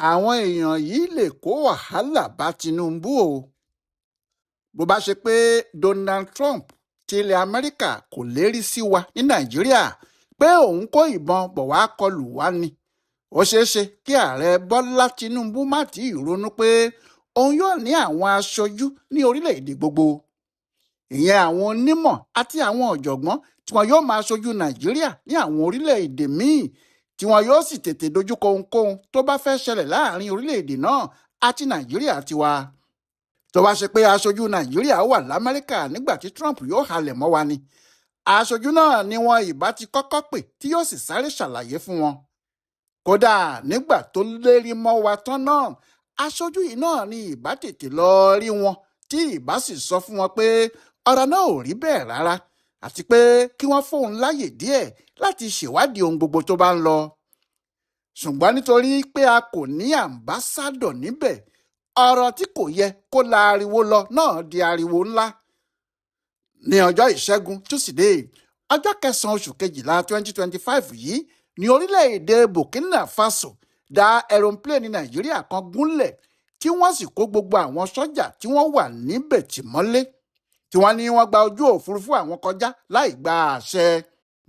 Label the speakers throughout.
Speaker 1: àwọn èèyàn yìí lè kó wàhálà bá Tinubu o. bó bá ṣe pé Donald Trump ti ilẹ̀ Amẹ́ríkà kò lérí sí wa ní Nàìjíríà pé òun kó ìbọn bọ̀ wá kọlù wá ni, ó ṣeé ṣe kí ààrẹ Bọ́lá Tinubu má tí ì ronú pé òun yóò ní àwọn aṣojú ní orílẹ̀-èdè gbogbo, ìyẹn àwọn onímọ̀ àti àwọn ọ̀jọ̀gbọ́n tí wọn yóò máa ṣojú Nàìjíríà ní àwọn orílẹ̀-èdè míì, tí wọn yóò sì tètè dojúkọ ohunkóhun tó bá fẹ́ ṣẹlẹ̀ láàrin orílẹ̀-èdè náà àti Nàìjíríà tiwa. tó bá ṣe pé aṣojú Nàìjíríà wà l'Amẹ́ríkà nígbà tí Trump yóò halẹ̀ mọ́ wa ni, aṣojú náà ni wọn ìbá ti kọ́kọ́ pè tí yóò sì sáré ṣàlàyé fún wọn. kódà nígbà tó lérí mọ́ wa tán náà, aṣojú yìí náà ni ìbá tètè lọ rí wọn tí ìbá sì sọ fún wọn pé ọ̀rọ̀ náà ò rí bẹ́ẹ̀ rárá, àti pé kí wọ́n fóun láyè díẹ̀ láti ṣèwádìí ohun gbogbo tó bá ń lọ. ṣùgbọ́n nítorí pé a kò ní àmbásádọ̀ níbẹ̀, ọ̀rọ̀ tí kò yẹ kó la ariwo lọ náà di ariwo ńlá. ní ọjọ́ ìṣẹ́gun túsídéé ọjọ́ 9 oṣù kejìlá 2025 yìí ní orílẹ̀-èdè Burkina Faso dá aeroplane Nàìjíríà kan gúnlẹ̀ tí wọ́n sì kó gbogbo àwọn sọ́jà tí wọ́n wà níbẹ̀ tì mọ́lé, tí wọ́n ní wọ́n gba ojú òfurufú àwọn kọjá láì gba àṣẹ.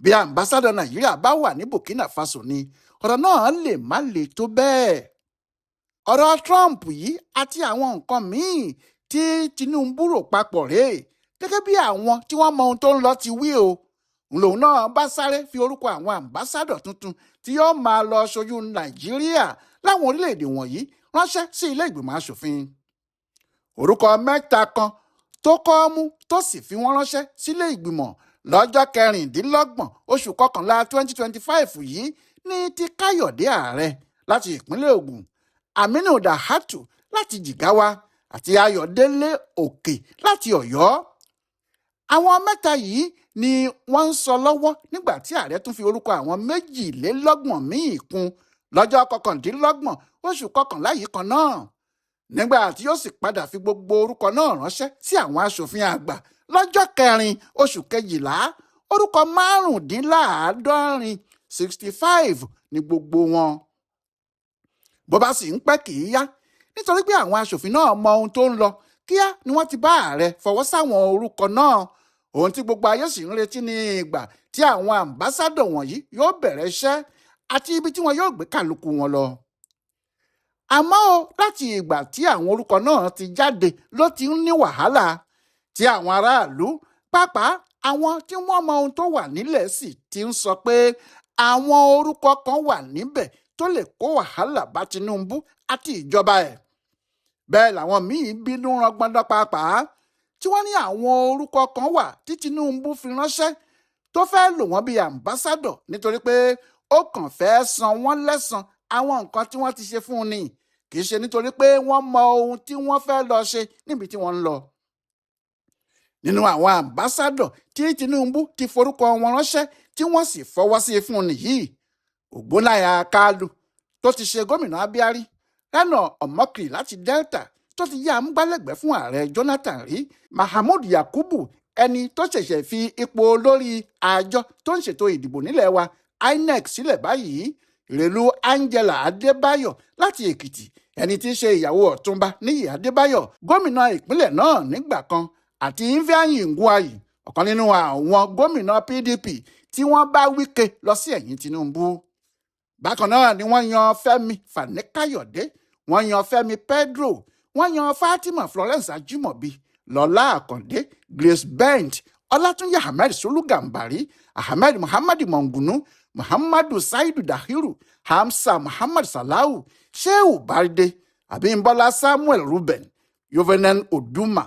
Speaker 1: bí àmbásádọ̀ Nàìjíríà bá wà ní Burkina Faso ni ọ̀rọ̀ náà lè má le tó bẹ́ẹ̀. ọ̀rọ̀ Trump yìí àti àwọn nǹkan míì tí Tinubu rò papọ̀ rèé, gẹ́gẹ́ bí àwọn tí wọ́n mọ ohun tó ń lọ ti wí o. lòun náà bá sáré fi orúkọ àwọn àmbásádọ̀ tuntun tí yóò máa lọ ṣojú Nàìjíríà láwọn orílẹ̀-èdè wọ̀nyí ránṣẹ́ sí ilé ìgbìmọ̀ asòfin. orúkọ mẹ́ta kan tó kọ́ mú tó sì fi wọ́n ránṣẹ́ sílé ìgbìmọ̀ lọ́jọ́ 26 oṣù kọkànlá 2025 yìí ní ti Káyọ̀dé Ààrẹ láti ìpínlẹ̀ Ògùn, Aminu Dahatu láti Jìgáwá àti Ayọ̀délé Òkè láti Ọ̀yọ́. àwọn mẹ́ta yìí ni wọ́n ń sọ lọ́wọ́ nígbà tí ààrẹ tún fi orúkọ àwọn 22 míì kún lọ́jọ́ 29 oṣù kọkànlá yìí kan náà, nígbà tí yóò sì padà fi gbogbo orúkọ náà ránṣẹ́ sí àwọn aṣòfin àgbà lọ́jọ́ 4 oṣù kejìlá. orúkọ 75 65 ní gbogbo wọn. bó bá sì ń pẹ́ kì í yá, nítorí pé àwọn aṣòfin náà mọ ohun tó ń lọ, kíá ni wọ́n ti bá ààrẹ fọwọ́ sáwọn orúkọ náà. ohun tí gbogbo ayé sì ń retí ní ìgbà tí àwọn àmbásádọ̀ wọ̀nyí yóò bẹ̀rẹ̀ iṣẹ́ àti ibi tí wọn yóò gbé kálukú wọn lọ. àmọ́ láti ìgbà tí àwọn orúkọ náà ti jáde ló ti ń ní wàhálà, tí àwọn aráàlú, pàápàá àwọn tí wọ́n mọ ohun tó wà nílẹ̀ sì ti ń sọ pé àwọn orúkọ kan wà níbẹ̀ tó lè kó wàhálà bá Tinubu àti ìjọba ẹ̀. bẹ́ẹ̀ làwọn míì bínú rangbọndọ pàápàá, tí wọ́n ní àwọn orúkọ kan wà tí Tinubu fi ránṣẹ́ tó fẹ́ lò wọ́n bíi àmbásádọ̀ nítorí pé ó kàn fẹ́ san wọ́n lẹ́san àwọn nǹkan tí wọ́n ti ṣe fún un ni, kì í ṣe nítorí pé wọ́n mọ ohun tí wọ́n fẹ́ lọ ṣe níbi tí wọ́n ń lọ. nínú àwọn àmbásádọ̀ tí Tinubu ti forúkọ wọn ránṣẹ́ tí wọ́n sì fọwọ́ sí fún un nìyí: Ògbónáyà Kálù tó ti ṣe gómìnà Abia rí, Reno Omokri láti Delta tó ti yá amúgbálẹ́gbẹ̀ẹ́ fún ààrẹ Jonathan rí, Mahmood Yakubu ẹni tó ṣẹ̀ṣẹ̀ fi ipò olórí àjọ tó ń ṣètò ìdìbò nílẹ̀ wa INEC sílẹ̀ báyìí, Ìrèlú Angela Adébáyọ̀ láti Èkìtì ẹni tí í ṣe ìyàwó Ọ̀túnba Níyì Adébáyọ̀ gómìnà ìpínlẹ̀ náà nígbà kan, àti Ifeanyi Ngwuayi ọ̀kan nínú àwọn gómìnà PDP tí wọ́n bá Wike lọ sí ẹ̀yìn Tinubu. bákan náà ni wọ́n yan Fẹmi Fani-Kayọde, wọ́n yan Fẹmi Pedro, wọ́n yan Fatima Florence Ajimobi, Lọlá Àkàndé, Grace Bent, Ọlátúnyà Ahmed Solu Gambari, Ahmed Muhammad Mongunu, Muhammadu Saidu Dahiru, Hamsa Muhammad Salau, Shehu Barde, Abimbola Samuel Ruben, Yovenen Oduma,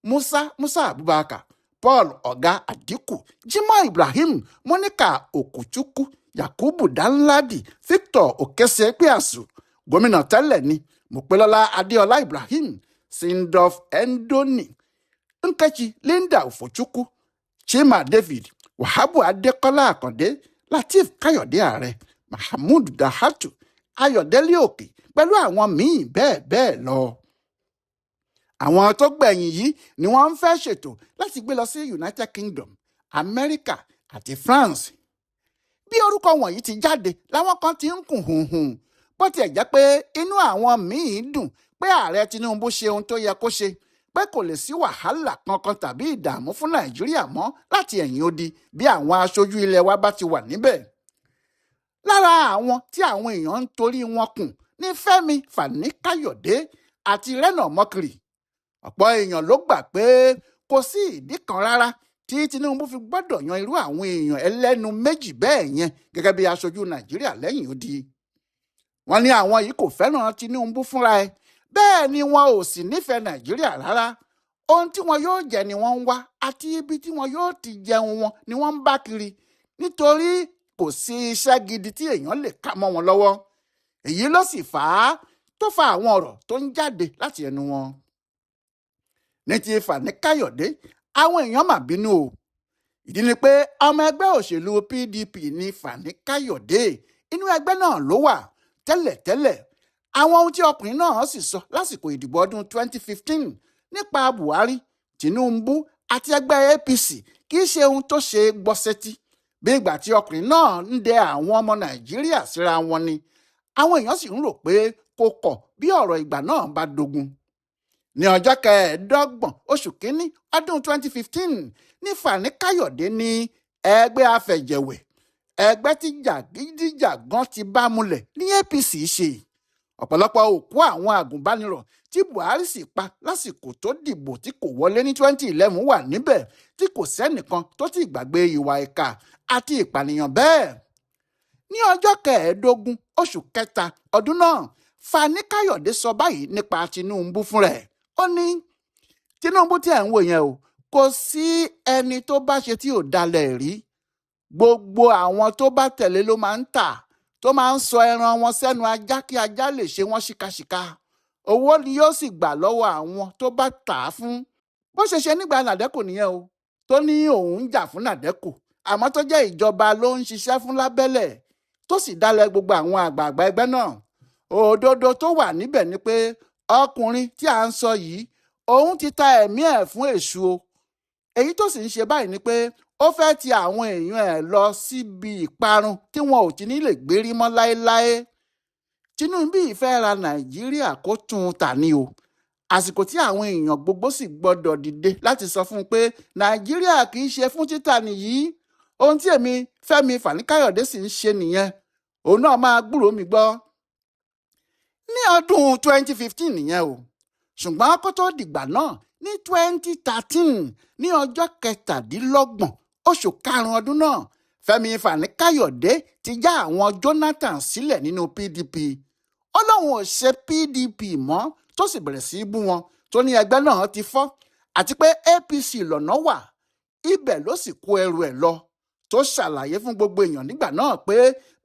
Speaker 1: Musa Abubakar, Paul Oga Adiku, Jimoh Ibrahim, Monica Okuchukwu, Yakubu Danladi, Victor Okesepiasu, gómìnà tẹ́lẹ̀ ni Mopelọ́lá Adéọlá Ibrahim, Sindorf Endoni, Nkechi Linda Ufochukwu, Chima David, Wahabu Adékọ́lá Àkàndé, Lateef Káyọ̀dé Ààrẹ, Mahmood Dahatu, Ayọ̀délé Òkè pẹ̀lú àwọn míì bẹ́ẹ̀ bẹ́ẹ̀ lọ. àwọn tó gbẹ̀yìn yìí ni wọ́n ń fẹ́ ṣètò láti gbé lọ sí United Kingdom, America àti France. bí orúkọ wọ̀nyí ti jáde láwọn kan ti ń kùn hùhùn bó tiẹ̀ jẹ́ pé inú àwọn míín dùn pé ààrẹ Tinubu ṣe ohun tó yẹ kó ṣe, pé kò lè sí wàhálà kankan tàbí ìdààmú fún Nàìjíríà mọ́ láti ẹ̀yìn odi bí àwọn aṣojú ilẹ̀ wa bá ti wà níbẹ̀. Lára àwọn tí àwọn èèyàn ń torí wọn kùn ní Fẹmi Fani-Kayọde àti Reno Omokri. Ọ̀pọ̀ èèyàn ló gbà pé kò sí ìdí kan rárá tí Tinubu fi gbọ́dọ̀ yan irú àwọn èèyàn ẹlẹ́nu méjì bẹ́ẹ̀ yẹn gẹ́gẹ́ bí aṣojú Nàìjíríà lẹ́yìn odi. Wọ́n ní àwọn yìí kò fẹ́ràn Tinubu fúnra ẹ̀, bẹ́ẹ̀ ni wọn ò sì nífẹ̀ẹ́ Nàìjíríà rárá. Ohun tí wọn yóò jẹ ni wọ́n ń wá, àti ibi tí wọn yóò ti jẹun wọn ni wọ́n ń bá kiri, nítorí kò sí iṣẹ́ gidi tí èèyàn lè ká mọ́ wọn lọ́wọ́. Èyí ló sì fà á tó fa àwọn ọ̀rọ̀ tó ń jáde láti ẹnu wọn. Ní ti Fani-Kayọde, àwọn èèyàn mà bínú o. Ìdí ni pé ọmọ ẹgbẹ́ òṣèlú PDP ní Fani-Kayọde, inú ẹgbẹ́ náà ló wà tẹ́lẹ̀tẹ́lẹ̀. Àwọn ohun tí ọkùnrin náà sì sọ lásìkò ìdìbò ọdún 2015 nípa Buhari, Tinubu àti ẹgbẹ́ APC kì í ṣe ohun tó ṣe gbọ́ sétí. Bí ìgbà tí ọkùnrin náà ń dẹ àwọn ọmọ Nàìjíríà síra wọn ni. Àwọn èèyàn sì ń rò pé kò kọ̀ bí ọ̀rọ̀ ìgbà náà bá dogun. Ní ọjọ́ 25 oṣù kínní ọdún 2015 ní Fani-Kayọde ní ẹgbẹ́ afẹ̀jẹ̀wẹ̀, ẹgbẹ́ tí jàgídíjàgan ti bá múlẹ̀ ní APC ṣe. Ọ̀pọ̀lọpọ̀ òkú àwọn àgùnbánirọ̀ tí Buhari sì pa lásìkò tó dìbò tí kò wọlé ní 2011 wà níbẹ̀, tí kò sẹ́nìkan tó ti gbàgbé ìwà ìkà àti ìpànìyàn bẹ́ẹ̀. Ní ọjọ́ 25 oṣù kẹta ọdún náà, Fani-Kayọde sọ báyìí nípa Tinubu fúnra ẹ̀. Ó ní, Tinubu tí ẹ̀ ń wò yẹn o, kò sí ẹni tó bá ṣe tí ò dalẹ̀ rí. Gbogbo àwọn tó bá tẹ̀lé ló máa ń tà, tó máa ń sọ ẹran wọn sẹ́nu ajá kí ajá lè ṣe wọ́n ṣìkàṣìkà. Owó ni yóò sì gbà lọ́wọ́ àwọn tó bá tà á fún. Bó ṣe ṣe nígbà Nàdẹ́kò nìyẹn o, tó ní òun ń jà fún Nàdẹ́kò, àmọ́ tó jẹ́ ìjọba ló ń ṣiṣẹ́ fún lábẹ́lẹ̀, tó sì dalẹ̀ gbogbo àwọn àgbààgbà ẹgbẹ́ náà. Òdodo tó wà níbẹ̀ ni pé ọkùnrin tí à ń sọ yìí, òun ti ta ẹ̀mí ẹ̀ fún èṣù o. Èyí tó sì ń ṣe báyìí ni pé ó fẹ́ ti àwọn èèyàn ẹ̀ lọ síbi ìparun tí wọn ò ti ní lè gbérí mọ́ láéláé. Tinubu yìí fẹ́ ra Nàìjíríà kó tún un tà ní o. Àsìkò tí àwọn èèyàn gbogbo sì gbọ́dọ̀ dìde láti sọ fún un pé Nàìjíríà kì í ṣe fún títà nìyí. Ohun tí èmi Fẹmi Fani-Kayọde sì ń ṣe nìyẹn. Òun náà máa gbúròó mi gbọ́. Ní ọdún 2015 nìyẹn o. Ṣùgbọ́n kó tó dìgbà náà, ní 2013 ní ọjọ́ 27 oṣù karùn-ún ọdún náà, Fẹmi Fani-Kayọde ti já àwọn Jonathan sílẹ̀ nínú PDP. Ó lóun ò ṣe PDP mọ́, tó sì bẹ̀rẹ̀ sí í bú wọn, tó ní ẹgbẹ́ náà ti fọ́ àti pé APC lọ́nà wà. Ibẹ̀ ló sì kó ẹrù ẹ̀ lọ, tó ṣàlàyé fún gbogbo èèyàn nígbà náà pé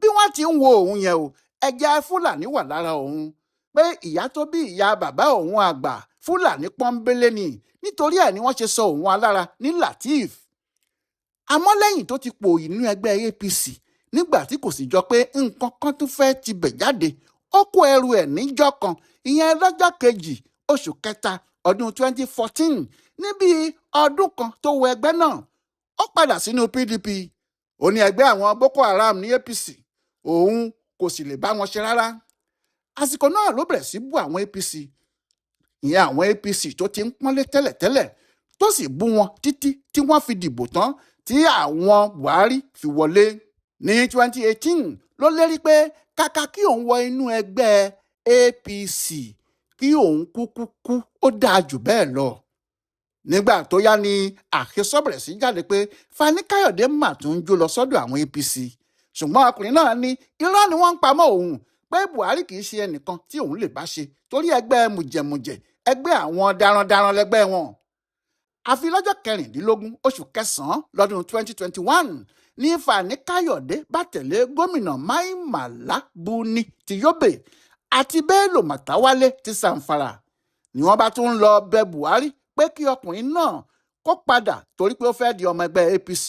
Speaker 1: bí wọ́n ti ń wo òun yẹn o, ẹ̀jẹ̀ Fúlàní wà lára òun, pé ìyá tó bí ìyá bàbá òun àgbà Fúlàní pọ́nbélé ni, nítorí ẹ̀ ni wọ́n ṣe sọ òun alára ní Lateef. Àmọ́ lẹ́yìn tó ti pòòyì nínú ẹgbẹ́ APC, nígbà tí kò sì jọ pé nǹkan kan tún fẹ́ ti bẹ̀ jáde, ó kó ẹrù ẹ̀ níjọ́ kan, ìyẹn lọ́jọ́ 2 oṣù kẹta ọdún 2014, níbi ọdún kan tó wọ ẹgbẹ́ náà. Ó padà sínú PDP. Ó ní ẹgbẹ́ àwọn Boko Haram ní APC, òun kò sì lè bá wọn ṣe rárá. Àsìkò náà ló bẹ̀rẹ̀ sí bú àwọn APC, ìyẹn àwọn APC tó ti ń pọ́nlé tẹ́lẹ̀tẹ́lẹ̀, tó sì bú wọn títí tí wọ́n fi dìbò tán tí àwọn Buhari fi wọlé. Ní 2018 ló lérí pé kàkà kí òun wọ inú ẹgbẹ́ APC, kí òun kú ó dáa jù bẹ́ẹ̀ lọ. Nígbà tó yá ni àhesọ bẹ̀rẹ̀ sí jáde pé Fani-Kayọde mà tún ń jó lọ sọ́dọ̀ àwọn APC. Ṣùgbọ́n ọkùnrin náà ní irọ́ ni wọ́n ń pamọ́ òun, pé Buhari kì í ṣe ẹnìkan tí òun lè bá ṣe, torí ẹgbẹ́ mùjẹ̀mùjẹ̀, ẹgbẹ́ àwọn darandaran lẹgbẹ́ wọn. Àfi lọ́jọ́ 16 oṣù kẹsàn-án lọ́dún 2021 ní Fani-Kayọde bá tẹ̀lé gómìnà Mai Mala Buni ti Yobe àti Bello Matawalle ti Zamfara, ni wọ́n bá tún lọ bẹ Buhari pé kí ọkùnrin náà kó padà torí pé ó fẹ́ di ọmọ ẹgbẹ́ APC.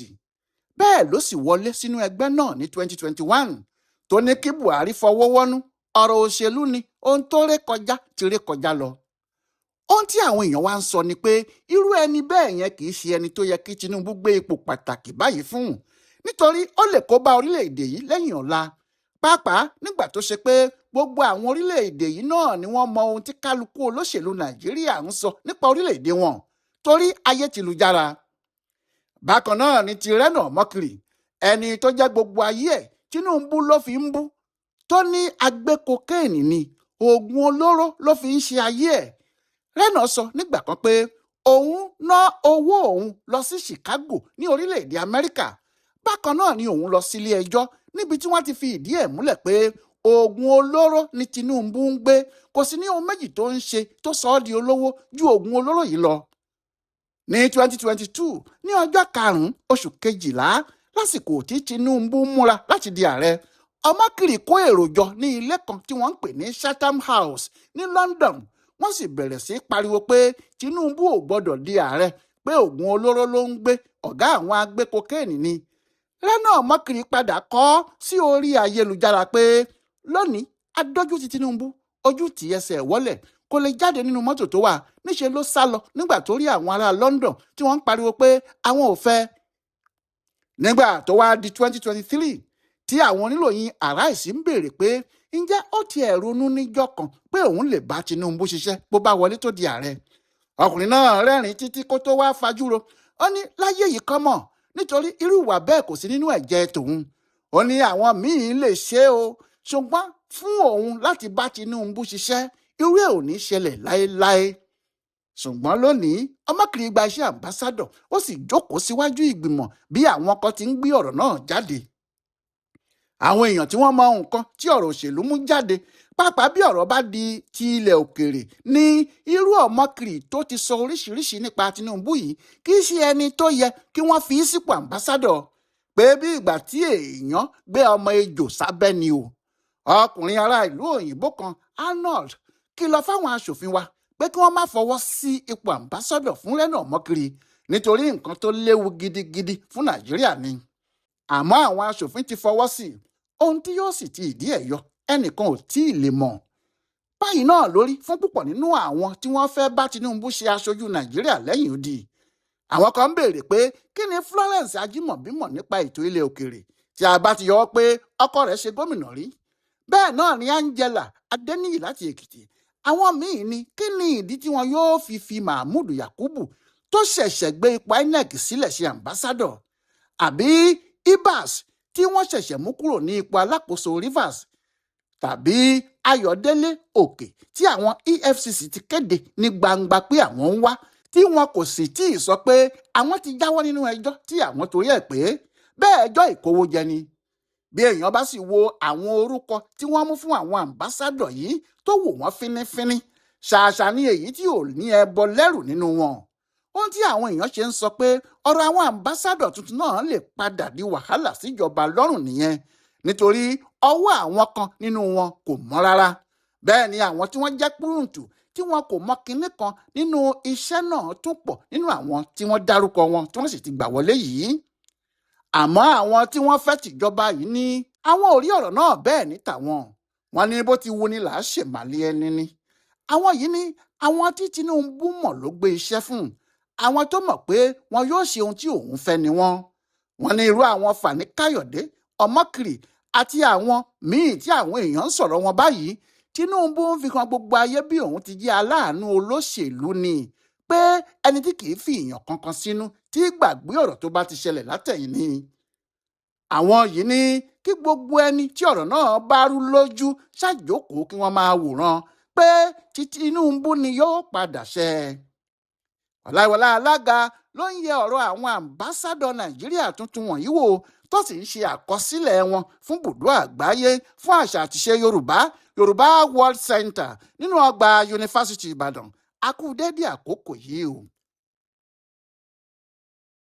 Speaker 1: Bẹ́ẹ̀ ló sì wọlé sínú ẹgbẹ́ náà ní 2021, tó ní kí Buhari fọwọ́ wọ́nú. Ọ̀rọ̀ òṣèlú ni, ohun tó ré kọjá ti ré kọjá lọ. Ohun tí àwọn èèyàn wá ń sọ ni pé irú ẹni bẹ́ẹ̀ yẹn kì í ṣe ẹni tó yẹ kí Tinubu gbé ipò pàtàkì báyìí fún, nítorí ó lè kó bá orílẹ̀-èdè yìí lẹ́yìn ọ̀la, pàápàá nígbà tó ṣe pé gbogbo àwọn orílẹ̀-èdè yìí náà ni wọ́n mọ ohun tí kálukú olóṣèlú Nàìjíríà ń sọ nípa orílẹ̀-èdè wọn torí ayé ti lu jára. Bákan náà ni ti Reno Omokri, ẹni tó jẹ́ gbogbo ayé ẹ̀ Tinubu ló fi ń bú, tó ní agbé kokéènì ni, oògùn olóró ló fi ń ṣe ayé ẹ̀. Reno sọ nígbà kan pé òun ná owó òun lọ sí Chicago ní orílẹ̀-èdè Amẹ́ríkà. Bákan náà ni òun lọ sílé ẹjọ́ níbi tí wọ́n ti fi ìdí ẹ̀ múlẹ̀ pé oògùn olóró ni Tinubu ń gbé, kò sí ní ohun méjì tó ń ṣe tó sọ ọ́ di olówó ju oògùn olóró yìí lọ. Ní 2022 ní ọjọ́ 5 oṣù kejìlá, lásìkò tí Tinubu múra láti di ààrẹ, Omokri kó èrò jọ ní ilé kan tí wọ́n ń pè ní Chatham House ní London. Wọ́n sì bẹ̀rẹ̀ sí pariwo pé Tinubu ò gbọ́dọ̀ di ààrẹ, pé oògùn olóró ló ń gbé, ọ̀gá àwọn agbé kokéènì ni. Reno Omokri padà kọ sí orí ayélujára pé lónìí adójú ti Tinubu, ojú ti ẹsẹ̀ wọ́lẹ̀, kò lè jáde nínú mọ́tò tó wà, níṣẹ́ ló sá lọ nígbà tó rí àwọn ará London tí wọ́n ń pariwo pé àwọn ò fẹ́. Nígbà tó wá di 2023 tí àwọn oníròyìn Arise ń béèrè pé ǹjẹ́ ó tiẹ̀ ronú níjọ́ kan pé òun lè bá Tinubu ṣiṣẹ́ bó bá wọlé tó di ààrẹ, ọkùnrin náà rẹ́rìn títí kó tó wá fajúro. Ó ní láyé yìí kọ́ mọ̀, nítorí irú ìwà bẹ́ẹ̀ kò sí nínú ẹ̀jẹ̀ tòun. Ó ní àwọn míín lè ṣe é o, ṣùgbọ́n fún òun láti bá Tinubu ṣiṣẹ́ irú ẹ̀ ò ní ṣẹlẹ̀ láéláé. Ṣùgbọ́n lónìí Omokri gba iṣẹ́ àmbásádọ̀, ó sì jókòó síwájú ìgbìmọ̀ bí àwọn kan ti ń gbé ọ̀rọ̀ náà jáde. Àwọn èèyàn tí wọ́n mọ nǹkan tí ọ̀rọ̀ òṣèlú mú jáde, pàápàá bí ọ̀rọ̀ bá di ti ilẹ̀ òkèèrè, ní irú Omokri tó ti sọ oríṣiríṣi nípa Tinubu yìí kì í ṣe ẹni tó yẹ kí wọ́n fi sípò àmbásádọ̀, pé bí ìgbà tí èèyàn gbé ọmọ ejò sábẹ́ ni o. Ọkùnrin ará ìlú òyìnbó kan, Arnold, kìlọ̀ fáwọn aṣòfin wa pé kí wọ́n má fọwọ́ sí ipò àmbásádọ̀ fún Reno Omokri nítorí nǹkan tó léwu gidigidi fún Nàìjíríà ni. Àmọ́ àwọn aṣòfin ti fọwọ́ sí i, ohun tí yóò sì ti ìdí ẹ̀ yọ ẹnìkan ò tí ì lè mọ̀. Báyìí náà lórí fún púpọ̀ nínú àwọn tí wọ́n fẹ́ bá Tinubu ṣe aṣojú Nàìjíríà lẹ́yìn odi. Àwọn kan ń béèrè pé kí ni Florence Ajimobi mọ̀ nípa ètò ilẹ̀ òkèèrè tí a bá ti yọ pé ọkọ rẹ̀ ṣe gómìnà rí. Bẹ́ẹ̀ náà ni Angela Adeniyi láti Èkìtì. Àwọn míì ní kí ni ìdí tí wọn yóò fi Mahmood Yakubu tó ṣẹ̀ṣẹ̀ gbé ipò INEC sílẹ̀ ṣe àmbásádọ̀, àbí Ibas tí wọ́n ṣẹ̀ṣẹ̀ mú kúrò ní ipò alákòóso Rivers, tàbí Ayọ̀délé Òkè tí àwọn EFCC ti kéde ní gbangba pé àwọn ń wá, tí wọn kò sì tí ì sọ pé àwọn ti jáwọ́ nínú ẹjọ́ tí àwọn torí ẹ̀ pé bẹ́ẹ̀ ẹjọ́ ìkówójẹ ni. Bí èèyàn bá sì wo àwọn orúkọ tí wọ́n mú fún àwọn àmbásádọ̀ yìí tó wò wọ́n fínífíní, ṣàṣà ni èyí tí ò ní ẹbọ lẹ́rù nínú wọn. Ohun tí àwọn èèyàn ṣe ń sọ pé ọ̀rọ̀ àwọn àmbásádọ̀ tuntun náà lè padà di wàhálà síjọba lọ́rùn nìyẹn, nítorí ọwọ́ àwọn kan nínú wọn kò mọ́ rárá. Bẹ́ẹ̀ ni àwọn tí wọ́n jẹ́ púrùǹtù tí wọn kò mọ kinní kan nínú iṣẹ́ náà tún pọ̀ nínú àwọn tí wọ́n dárúkọ wọn tí wọ́n sì ti gbà wọlé yìí. Àmọ́ àwọn tí wọ́n fẹ́ tìjọba yìí ní àwọn ò rí ọ̀rọ̀ náà bẹ́ẹ̀ ní tàwọn. Wọ́n ní bó ti wuni là á ṣèmàlẹ́ ẹni ni. Àwọn yìí ní àwọn tí Tinubu mọ̀ ló gbé iṣẹ́ fún, àwọn tó mọ̀ pé wọn yóò ṣe ohun tí òun fẹ́ ni wọ́n. Wọ́n ní irú àwọn Fani-Kayọde, Omokri àti àwọn míì tí àwọn èèyàn ń sọ̀rọ̀ wọn báyìí. Tinubu ń fi hàn gbogbo ayé bí òun ti jẹ́ aláàánú olóṣèlú ni, pé ẹni tí kì í fi ìyàn kankan sínú tí gbàgbé ọ̀rọ̀ tó bá ti ṣẹlẹ̀ látẹ̀yìn ni. Àwọn yìí ní kí gbogbo ẹni tí ọ̀rọ̀ náà bá rú lójú ṣàjókòó kí wọ́n máa wòran pé tí Tinubu ni yóò padà ṣẹ. Ọláìwọlá Alága ló ń yẹ ọ̀rọ̀ àwọn àmbásádọ̀ Nàìjíríà tuntun wọ̀nyí wò, tó sì ń ṣe àkọsílẹ̀ wọn fún bùdó àgbáyé fún àṣà àtiṣe Yorùbá World Center nínú ọgbà Yunifásítì Ìbàdàn. A kú dédé àkókò yìí o.